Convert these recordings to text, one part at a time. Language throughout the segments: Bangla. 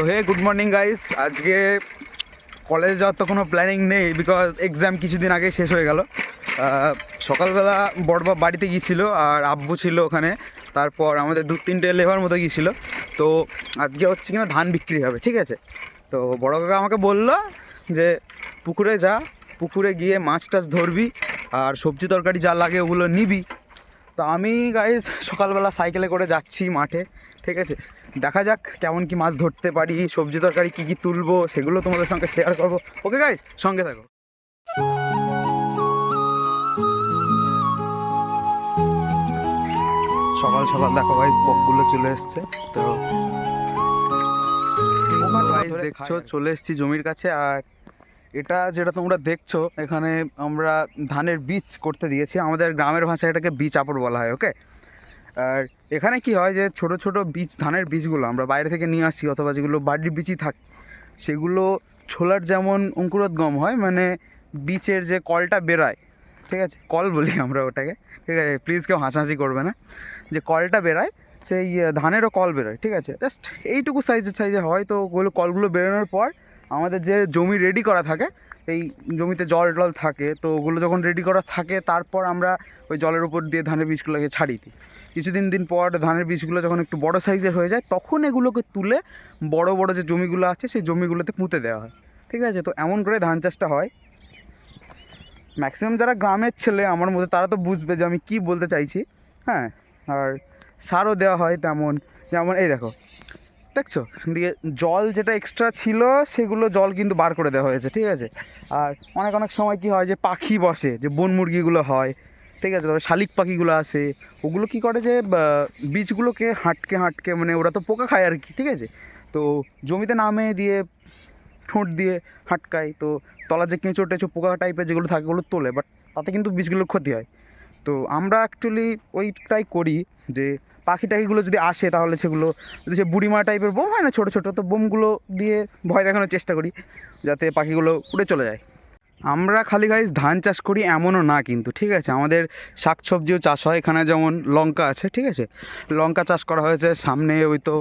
তো হে গুড মর্নিং গাইস। আজকে কলেজে যাওয়ার তো কোনো প্ল্যানিং নেই, বিকজ এক্সাম কিছুদিন আগে শেষ হয়ে গেল। সকালবেলা বড়বাব বাড়িতে গিয়েছিলো আর আব্বু ছিল ওখানে। তারপর আমাদের 2-3টে লেবার মতো গিয়েছিলো। তো আজকে হচ্ছে কিনা ধান বিক্রি হবে, ঠিক আছে। তো বড় কাকা আমাকে বললো যে পুকুরে যা, পুকুরে গিয়ে মাছ টাছ ধরবি আর সবজি তরকারি যা লাগে ওগুলো নিবি। তো আমি গাইজ সকালবেলা সাইকেলে করে যাচ্ছি মাঠে, ঠিক আছে। দেখা যাক কেমন কি মাছ ধরতে পারি, সবজি তরকারি কী কী তুলবো সেগুলো তোমাদের সঙ্গে শেয়ার করবো। ওকে গাইজ, সঙ্গে থাকো। সকাল সকাল দেখো গাইজ বকগুলো চলে এসছে। তো গাইজ দেখছো চলে এসছি জমির কাছে। আর এটা যেটা তোমরা দেখছো এখানে আমরা ধানের বীজ করতে দিয়েছি। আমাদের গ্রামের ভাষায় এটাকে বীজ আপড় বলা হয়, ওকে। আর এখানে কি হয় যে ছোট ছোট বীজ, ধানের বীজগুলো আমরা বাইরে থেকে নিয়ে আসি, অথবা যেগুলো বাড়ির বীজই থাকে সেগুলো ছোলার যেমন অঙ্কুরোদ্গম হয়, মানে বীজের যে কলটা বেরায়, ঠিক আছে, কল বলি আমরা ওটাকে, ঠিক আছে। প্লিজ কেউ হাসাহাসি করবে না। যে কলটা বেরায় সেই ধানেরও কল বেরোয়, ঠিক আছে। জাস্ট এইটুকু সাইজে হয়। তো ওগুলো কলগুলো বেরোনোর পর আমাদের যে জমি রেডি করা থাকে, এই জমিতে জল টল থাকে, তো ওগুলো যখন রেডি করা থাকে তারপর আমরা ওই জলের উপর দিয়ে ধানের বীজগুলোকে ছাড়িয়ে দিই। কিছুদিন পর ধানের বীজগুলো যখন একটু বড় সাইজের হয়ে যায় তখন এগুলোকে তুলে বড় বড় যে জমিগুলো আছে সেই জমিগুলোতে পুঁতে দেওয়া হয়, ঠিক আছে। তো এমন করে ধান চাষটা হয়। ম্যাক্সিমাম যারা গ্রামের ছেলে আমার মধ্যে তারা তো বুঝবে যে আমি কী বলতে চাইছি, হ্যাঁ। আর সারও দেওয়া হয় তেমন, যেমন এই দেখো, দেখছো, দিয়ে জল যেটা এক্সট্রা ছিল সেগুলো জল কিন্তু বার করে দেওয়া হয়েছে, ঠিক আছে। আর অনেক অনেক সময় কী হয় যে পাখি বসে, যে বন মুরগিগুলো হয়, ঠিক আছে, তবে শালিক পাখিগুলো আসে, ওগুলো কী করে যে বীজগুলোকে হাঁটকে মানে ওরা তো পোকা খায় আর কি, ঠিক আছে। তো জমিতে নামে দিয়ে ঠোঁট দিয়ে হাঁটকায়, তো তলার যে কেঁচো টেঁচো পোকা টাইপের যেগুলো থাকে ওগুলো তোলে, বাট তাতে কিন্তু বীজগুলোর ক্ষতি হয়। তো আমরা অ্যাকচুয়ালি ওইটাই করি যে পাখি টাখিগুলো যদি আসে তাহলে সেগুলো, যদি সে বুড়িমা টাইপের বোম হয় না ছোটো ছোটো, তো বোমগুলো দিয়ে ভয় দেখানোর চেষ্টা করি যাতে পাখিগুলো উড়ে চলে যায়। আমরা খালি গাইজ ধান চাষ করি এমনও না কিন্তু, ঠিক আছে। আমাদের শাক সবজিও চাষ হয় এখানে, যেমন লঙ্কা আছে, ঠিক আছে। লঙ্কা চাষ করা হয়েছে, সামনে ওই তো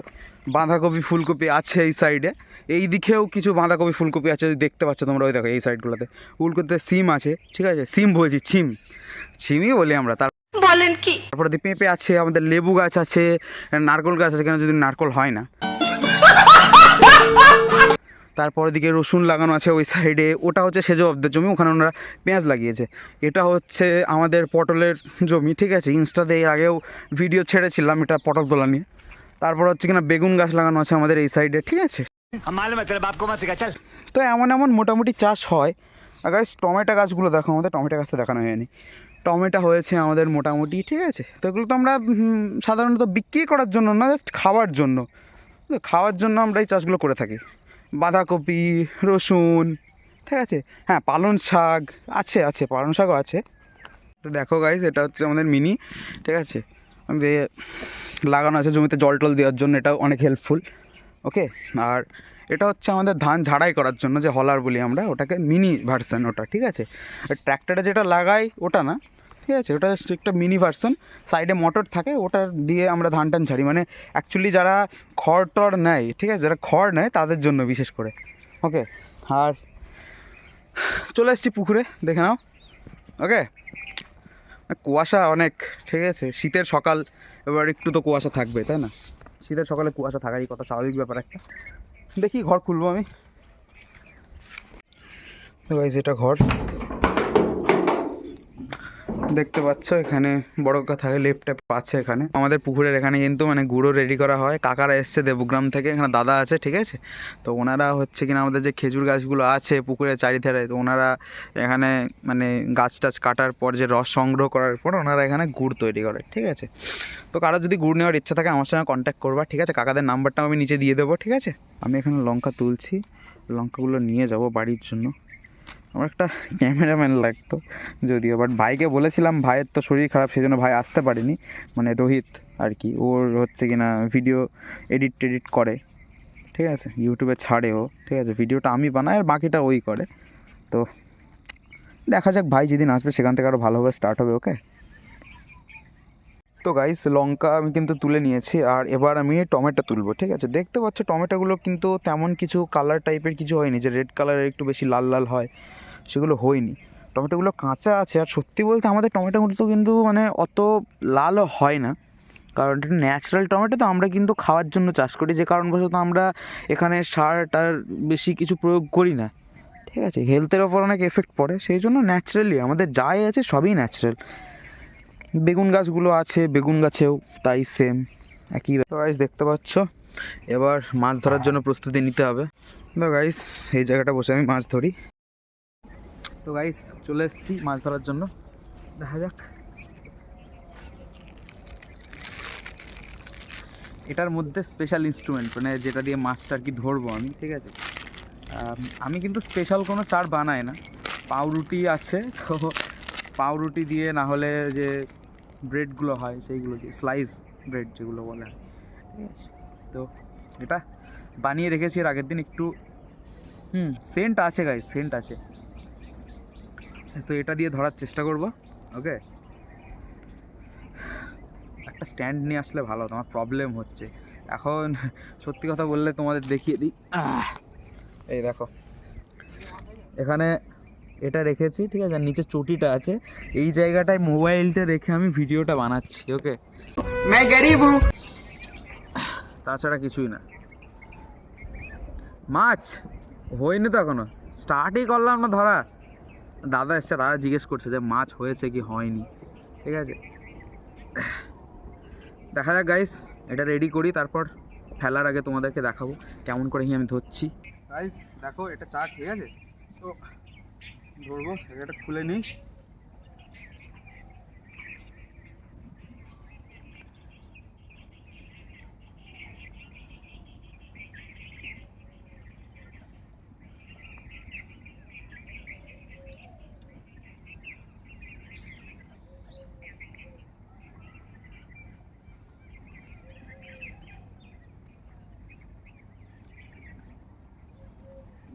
বাঁধাকপি ফুলকপি আছে এই সাইডে, এই দিকেও কিছু বাঁধাকপি ফুলকপি আছে, দেখতে পাচ্ছ তোমরা, ওই দেখো এই সাইডগুলোতে। ফুলকপিতে সিম আছে, ঠিক আছে, সিম বলছি, ছিমই বলি আমরা। বলেন কি, তারপরে পেঁপে আছে, আমাদের লেবু গাছ আছে, নারকোল গাছ আছে, কেন যদি নারকোল হয় না। তারপরের দিকে রসুন লাগানো আছে ওই সাইডে, ওটা হচ্ছে সেজ অব্দের জমি, ওখানে ওনারা পেঁয়াজ লাগিয়েছে। এটা হচ্ছে আমাদের পটলের জমি, ঠিক আছে। ইনস্টাতে এর আগেও ভিডিও ছেড়েছিলাম এটা পটল তোলা নিয়ে। তারপর হচ্ছে কিনা বেগুন গাছ লাগানো আছে আমাদের এই সাইডে, ঠিক আছে। তো এমন মোটামুটি চাষ হয়। আর গাছ টমেটো গাছগুলো দেখো, আমাদের টমেটো গাছটা দেখানো হয়নি। টমেটো হয়েছে আমাদের মোটামুটি, ঠিক আছে। তো এগুলো তো আমরা সাধারণত বিক্রি করার জন্য না, জাস্ট খাওয়ার জন্য, খাওয়ার জন্য আমরা এই চাষগুলো করে থাকি। বাঁধাকপি, রসুন, ঠিক আছে। হ্যাঁ, পালং শাক আছে পালং শাকও আছে। তো দেখো গাইজ, এটা হচ্ছে আমাদের মিনি, ঠিক আছে। দিয়ে লাগানো আছে জমিতে জল টল দেওয়ার জন্য, এটাও অনেক হেল্পফুল, ওকে। আর এটা হচ্ছে আমাদের ধান ঝাড়াই করার জন্য যে হলার বলি আমরা, ওটাকে মিনি ভার্সন ওটা, ঠিক আছে। ট্র্যাক্টরে যেটা লাগাই ওটা না, ঠিক আছে, ওটা জাস্ট একটা মিনি ভার্সন, সাইডে মোটর থাকে, ওটা দিয়ে আমরা ধান টান ঝাড়ি, মানে অ্যাকচুয়ালি যারা খড় টড় নেয়, ঠিক আছে, যারা খড় নেয় তাদের জন্য বিশেষ করে, ওকে। আর চলে এসেছি পুকুরে, দেখে নাও, ওকে। কুয়াশা অনেক, ঠিক আছে, শীতের সকাল, এবার একটু তো কুয়াশা থাকবে, তাই না। শীতের সকালে কুয়াশা থাকারই কথা, স্বাভাবিক ব্যাপার একটা। দেখি ঘর খুলবো আমি, এটা ঘর দেখতে পাচ্ছ। এখানে বড় কথা থাকে, লেপটেপ আছে এখানে আমাদের পুকুরের এখানে, কিন্তু মানে গুঁড়ো রেডি করা হয়। কাকারা এসছে দেবগ্রাম থেকে, এখানে দাদা আছে, ঠিক আছে। তো ওনারা হচ্ছে কিনা আমাদের যে খেজুর গাছগুলো আছে পুকুরের চারিধারে, তো ওনারা এখানে মানে গাছ টাছ কাটার পর যে রস সংগ্রহ করার পর ওনারা এখানে গুড় তৈরি করে, ঠিক আছে। তো কারো যদি গুড় নেওয়ার ইচ্ছা থাকে আমার সঙ্গে কন্ট্যাক্ট করবা, ঠিক আছে। কাকাদের নাম্বারটা আমি নিচে দিয়ে দেবো, ঠিক আছে। আমি এখানে লঙ্কা তুলছি, লঙ্কাগুলো নিয়ে যাব বাড়ির জন্য। আমার একটা ক্যামেরাম্যান লাগতো যদিও, বাট ভাইকে বলেছিলাম, ভাইয়ের তো শরীর খারাপ, সেই জন্য ভাই আসতে পারেনি, মানে রোহিত আর কি। ওর হচ্ছে কিনা ভিডিও এডিট করে, ঠিক আছে, ইউটিউবে ছাড়ে ও, ঠিক আছে। ভিডিওটা আমি বানাই আর বাকিটা ওই করে। তো দেখা যাক ভাই যেদিন আসবে সেখান থেকে আরও ভালোভাবে স্টার্ট হবে, ওকে। তো গাইস লঙ্কা আমি কিন্তু তুলে নিয়েছি, আর এবার আমি টমেটো তুলবো। ঠিক আছে, দেখতে পাচ্ছ টমেটোগুলো কিন্তু তেমন কিছু কালার টাইপের কিছু হয়নি, যে রেড কালারের একটু বেশি লাল লাল হয় সেগুলো হয়নি। টমেটোগুলো কাঁচা আছে, আর সত্যি বলতে আমাদের টমেটোগুলো তো কিন্তু মানে অত লালও হয় না, কারণ এটা ন্যাচারাল টমেটো, তো আমরা কিন্তু খাওয়ার জন্য চাষ করি, যে কারণবশত আমরা এখানে সার টার বেশি কিছু প্রয়োগ করি না। ঠিক আছে, হেলথের ওপর অনেক এফেক্ট পড়ে, সেই জন্য ন্যাচারালি আমাদের যাই আছে সবই ন্যাচারাল। বেগুন গাছগুলো আছে, বেগুন গাছেও তাই সেম একই। তো গাইস দেখতে পাচ্ছ, এবার মাছ ধরার জন্য প্রস্তুতি নিতে হবে। তো গাইস এই জায়গাটা বসে আমি মাছ ধরি। তো গাইস চলে এসেছি মাছ ধরার জন্য, দেখা যাক। এটার মধ্যে স্পেশাল ইনস্ট্রুমেন্ট, মানে যেটা দিয়ে মাছটা আর কি ধরবো আমি। ঠিক আছে, আমি কিন্তু স্পেশাল কোনো চার বানাই না, পাউরুটি আছে তো পাউরুটি দিয়ে, না হলে যে ব্রেডগুলো হয় সেইগুলো দিয়ে, স্লাইস ব্রেড যেগুলো বলে হয়। ঠিক আছে, তো এটা বানিয়ে রেখেছি এর আগের দিন একটু। সেন্ট আছে গাইস, সেন্ট আছে। তো এটা দিয়ে ধরার চেষ্টা করব। ওকে, একটা স্ট্যান্ড নিয়ে আসলে ভালো হতো, আমার প্রবলেম হচ্ছে এখন। সত্যি কথা বললে তোমাদের দেখিয়ে দিই, এই দেখো এখানে এটা রেখেছি। ঠিক আছে, আর নিচে চটিটা আছে, এই জায়গাটায় মোবাইলটা রেখে আমি ভিডিওটা বানাচ্ছি। ওকে, मैं गरीब हूँ, তাছাড়া কিছুই না। মাছ হয়নি তো এখনো, স্টার্টই করলাম না ধরা। দাদা এসছে, দাদা জিজ্ঞেস করছে যে মাছ হয়েছে কি হয়নি। ঠিক আছে, দেখা যাক গাইস, এটা রেডি করি, তারপর ফেলার আগে তোমাদেরকে দেখাবো কেমন করে আমি ধরছি। গাইস দেখো এটা চার, ঠিক আছে, তো ধরবো, এটা খুলে নিই।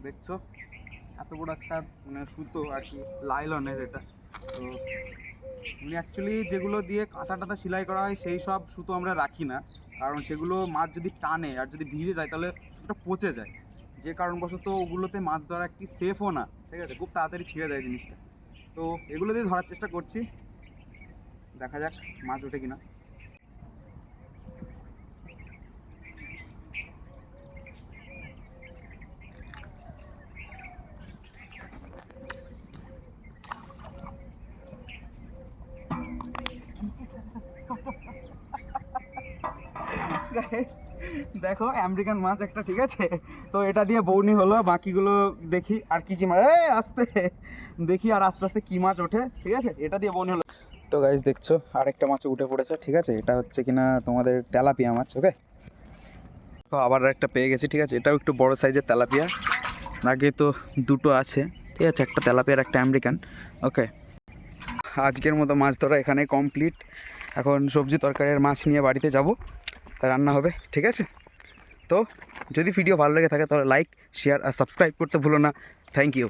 দেখছো এত বড় একটা মানে সুতো আর কি, লাইলনের এটা। তো মানে অ্যাকচুয়ালি যেগুলো দিয়ে কাঁথা টাথা সেলাই করা হয় সেই সব সুতো আমরা রাখি না, কারণ সেগুলো মাছ যদি টানে আর যদি ভিজে যায় তাহলে সুতোটা পচে যায়, যে কারণবশত ওগুলোতে মাছ ধরা একটি সেফও না। ঠিক আছে, খুব তাড়াতাড়ি ছিঁড়ে দেয় জিনিসটা। তো এগুলো দিয়ে ধরার চেষ্টা করছি, দেখা যাক মাছ ওঠে কিনা। দেখো আমেরিকান মাছ একটা, ঠিক আছে, তো এটা দিয়ে বৌনি হলো, বাকিগুলো দেখি আর কি কি মাছ, আস্তে দেখি আর আস্তে আস্তে কি মাছ ওঠে। ঠিক আছে, এটা দিয়ে বৌনি হলো। তো গাইস দেখছো আরেকটা মাছ উঠে পড়েছে। ঠিক আছে, এটা হচ্ছে কিনা তোমাদের তেলাপিয়া মাছ। ওকে, তো আবার একটা পেয়ে গেছি। ঠিক আছে, এটাও একটু বড় সাইজের তেলাপিয়া, আগে তো দুটো আছে। ঠিক আছে, একটা তেলাপিয়ার একটা আমেরিকান। ওকে, আজকের মতো মাছ ধরা এখানে কমপ্লিট। এখন সবজি তরকারির মাছ নিয়ে বাড়িতে যাব, রান্না হবে। ঠিক আছে, তো যদি ভিডিও ভালো লেগে থাকে তাহলে লাইক, শেয়ার আর সাবস্ক্রাইব করতে ভুলো না। Thank you.